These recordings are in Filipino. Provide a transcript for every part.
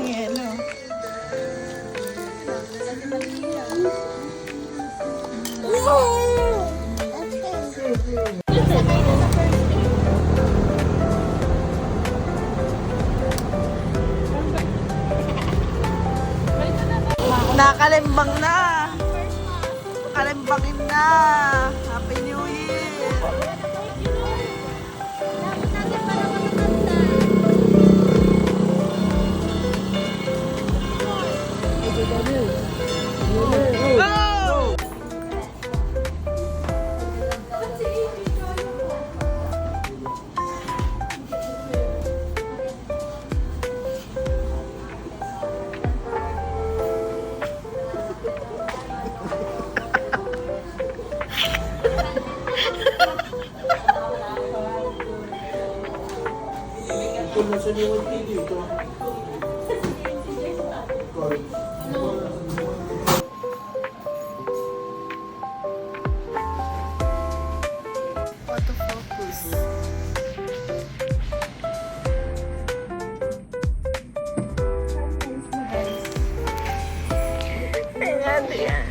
ng yelo. Nakalimbang na. Kalimbangin na. Happy New Year. Go! Autofocus. Ayan, ayan.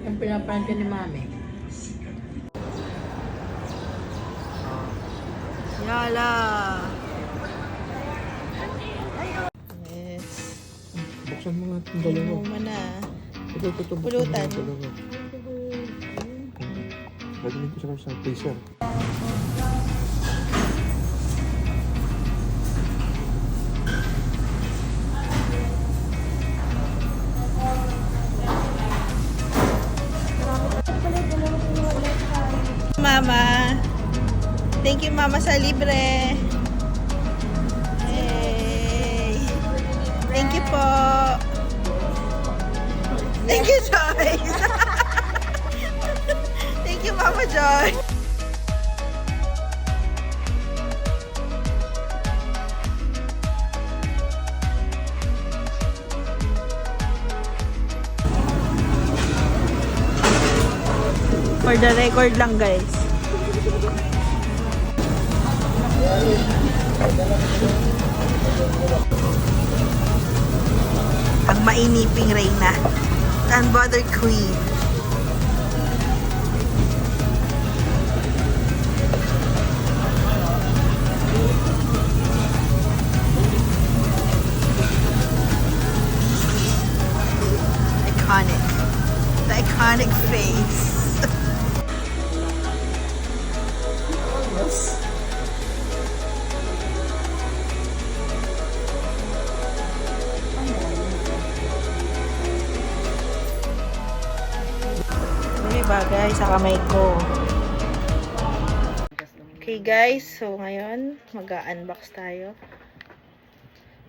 Ang pinapahan ka ni Mami. Yala. Yes. Buksan mo nga itong dalawa. Inuman na. Ito. Pulutan. Dadalhin ko sa freezer. Mama. Thank you, Mama, sa libre. Hey. Thank you po. Thank you, Joyce. Thank you, Mama Joy. For the record lang, guys. Ang mainiping Reyna. Unbothered Queen. Iconic. The iconic face. Yes. May bagay sa kamay ko. Okay guys, so ngayon mag-unbox tayo.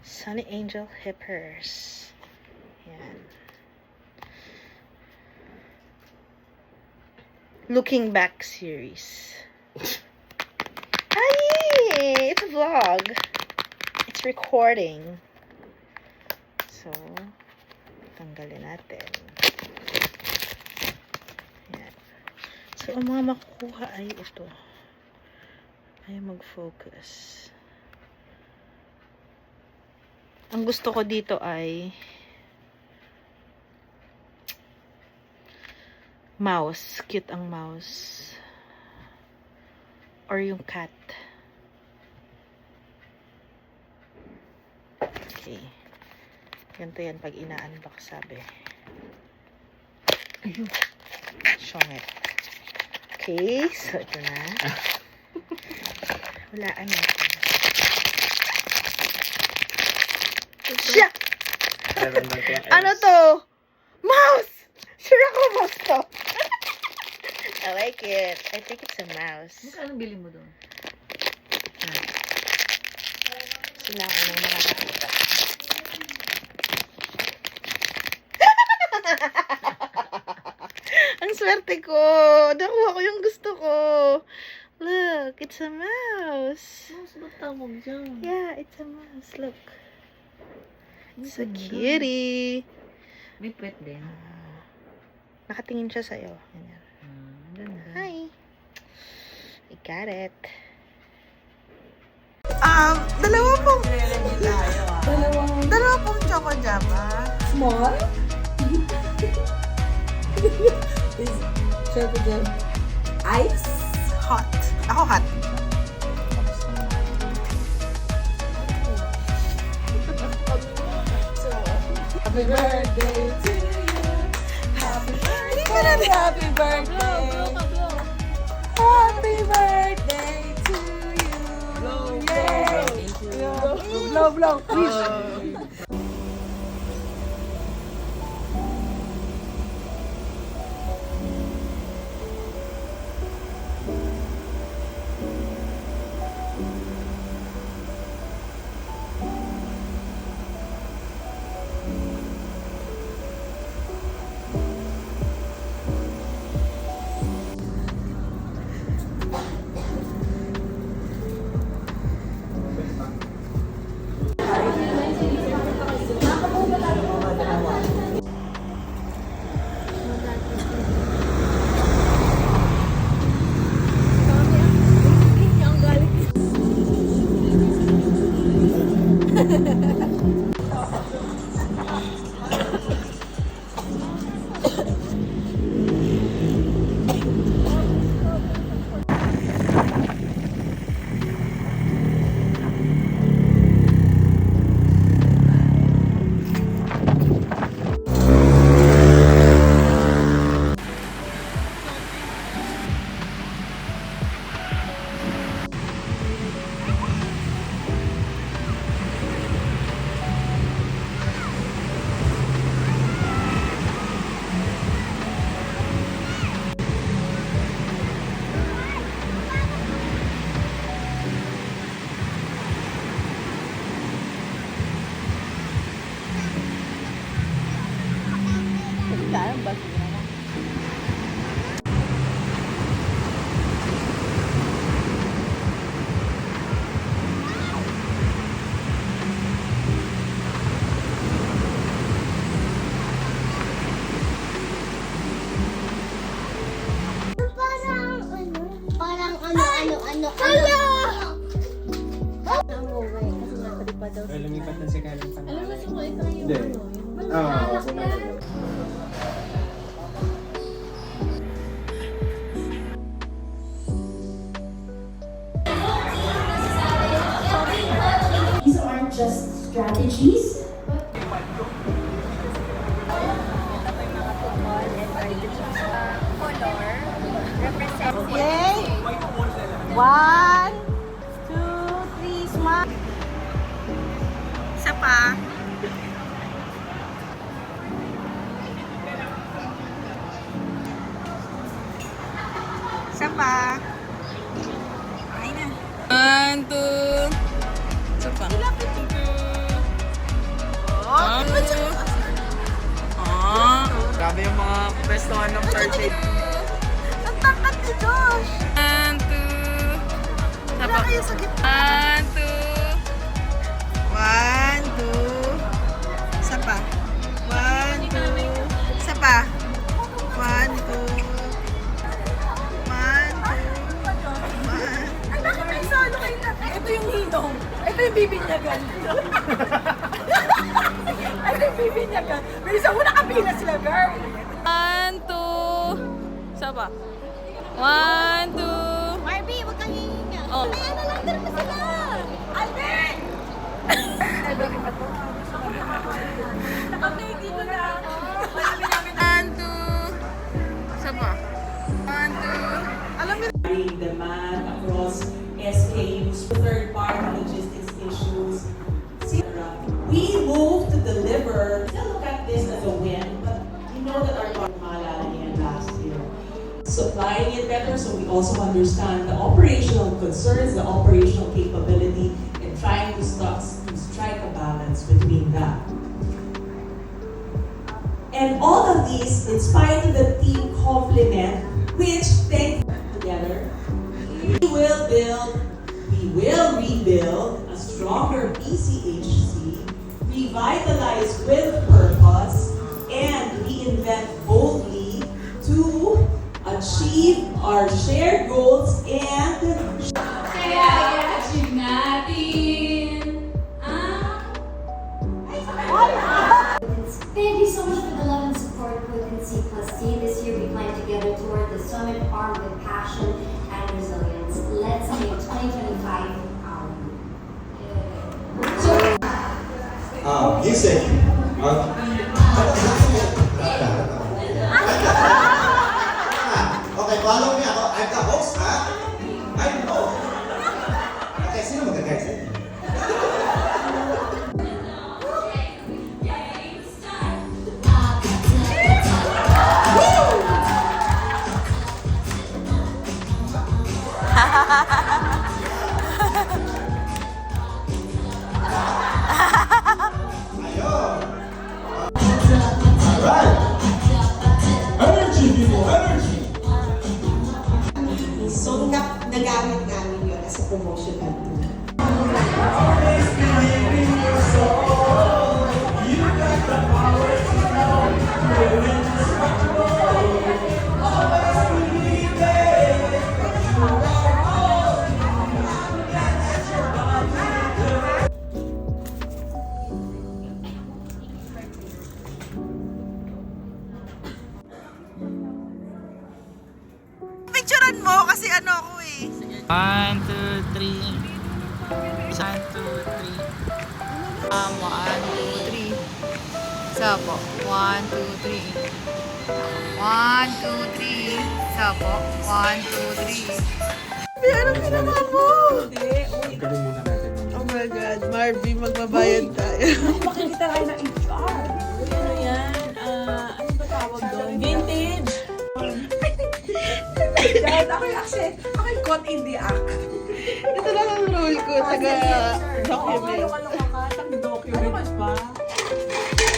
Sunny Angel Hippers. Yan. Looking Back series. Hi! It's a vlog. It's recording. So, tanggalin natin. Yan. So, ang mga makukuha ay ito. Ay mag-focus. Ang gusto ko dito ay mouse. Cute ang mouse. Or yung cat. Okay. Ganito yan pag ina-unbox, sabi. Shongit. Okay. So, ito na. Walaan natin. Siya! Ano to? Mouse! Sure ako mouse to. I like it. I think it's a mouse. Magkano bili mo doon? Sila ang unang makakakita. Ang swerte ko. Nakuha ko yung gusto ko. Look, it's a mouse. Mouse ba tawag dyan? Yeah, it's a mouse. Look. It's a Ganda. cutie. May pet din. Nakatingin siya sa'yo. Ganyan. Ganda. Hi. I got it. Dalawa pong choco java. Small? Is choco jam ice? Hot. Ako hot. Happy birthday to you. Happy birthday. Happy birthday. Happy birthday to you. Yay. Blow. Wish. Parang ano. Kaya! Ay, lumipat na si Karen pa. Alam mo, so ito yung Hindi. ano. Ako na. These aren't just strategies. Yay! 1, 2, 3, smile. Isa pa. Isa pa. Ay na. 1, 2. Isa pa. 1, 2. Grabe yung mga pwestuhan ng birthday. Ang tangkat ni Josh. 1, 2. Wala kayo sa gitna. 1, 2. 1, 2. Isa pa. 1, 2. Isa pa. 1, 2. 1, 2. 1. Ay, bakit may solo kayo na? Ito yung hinong. Ito yung bibinyagan. Ito yung bibinyagan. May isang una kapila sila, girl. 1, 2. Isa pa. 1, 2. Barbie, huwag kang hihinga. Oh. Ay, ano lang, dala pa sila. Alvin! Nakapay dito na ako. 1, 2. Isa pa. 1, 2. Alam mo, demand across SKUs, third-party logistics issues. We move to deliver. Still look at this as a win, but you know that our maalala niya last year. So supplying it better, so we also understand the operational concerns, the operational capability, and trying to strike a balance between that. And all of these, in spite of the team complement, which thank together, we will rebuild a stronger PCHC, revitalize with purpose, and reinvent boldly to achieve our shared goals and i-achieve natin Thank you so much for the love and support put in C+C. This year we plan together toward the summit armed with passion and resilience. Let's make 2025 our year. Music. Okay, follow me ako. I'm the host, ha? I know. Okay, sino magkagay sa'yo? Alright! Energy, people! Energy! So, nagamit namin yun as a promotional tool. Picturean mo kasi ano ako eh. 1, 2, 3. 1, 2, 3. 1, 2, 3. Isa po. 1, 2, 3. 1, 2, 3. Isa po. 1, 2, 3. May anong ginawa mo? Galing muna natin. Oh my God, Marvin, magbabayad tayo. Makikita tayo ng HR. Ano yan? Ano ba tawag doon? Vintage. Dahil ako yung caught in the act. Ito lang ang role ko, taga-document. Ano ka? Tag-document pa.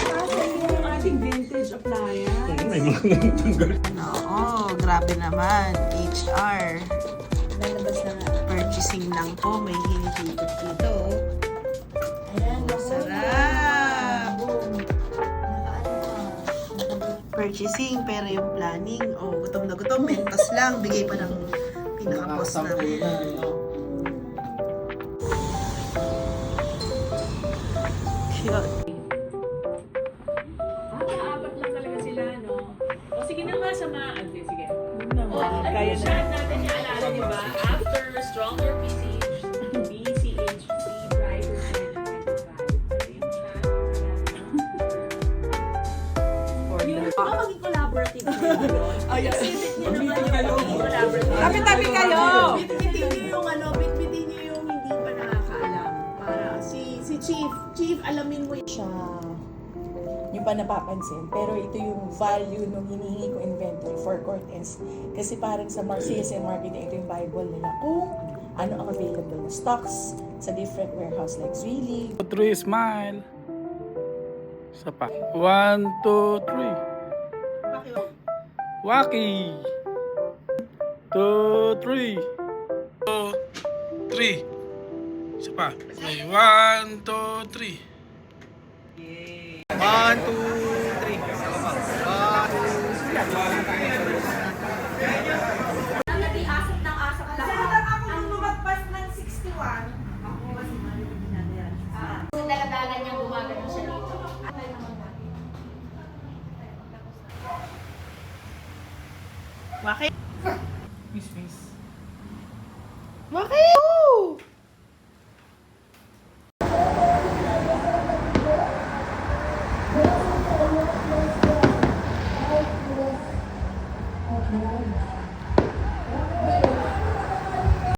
Kasi yung ating vintage appliance. May mga natanggal. Oo, grabe naman. HR. Lalabas na nga. Purchasing lang po, may hinihigot dito. Ayan, Sarap! boom. Purchasing, pero yung planning, gutom na gutom, mentos lang, bigay pa ng pinaka-boss namin. Cute. Apat lang talaga sila, no? O sige na nga sa mga, sige. O, Kaya na. shot natin yung alala, di ba? After stronger BCHC prior to 2025. Yung shot, yung maging collaborative kayo. Exhibit niyo naman yung collaborative. Tabi-tabi kayo! Bitbitin niyo yung bitbitin niyo yung hindi pa nakakaalam. Para si Chief, alamin mo siya. Yung pa napapansin. Pero ito yung value nung hinihingi ko inventory for Cortez. Kasi parang sa CSM marketing, ito yung Bible nila. Kung ano ang available na stocks sa different warehouse like Really. 3, smile. Isa pa. 1, 2, 3. Waki. 2, 3. 2, 3. Isa pa. 1, 2, 3. 1, 2, 3. Asap ng asap lahat. Ako nung lumagpas ng 61. Kung daladalan niya gumagano siya dito. Bakit? Miss. Bakit?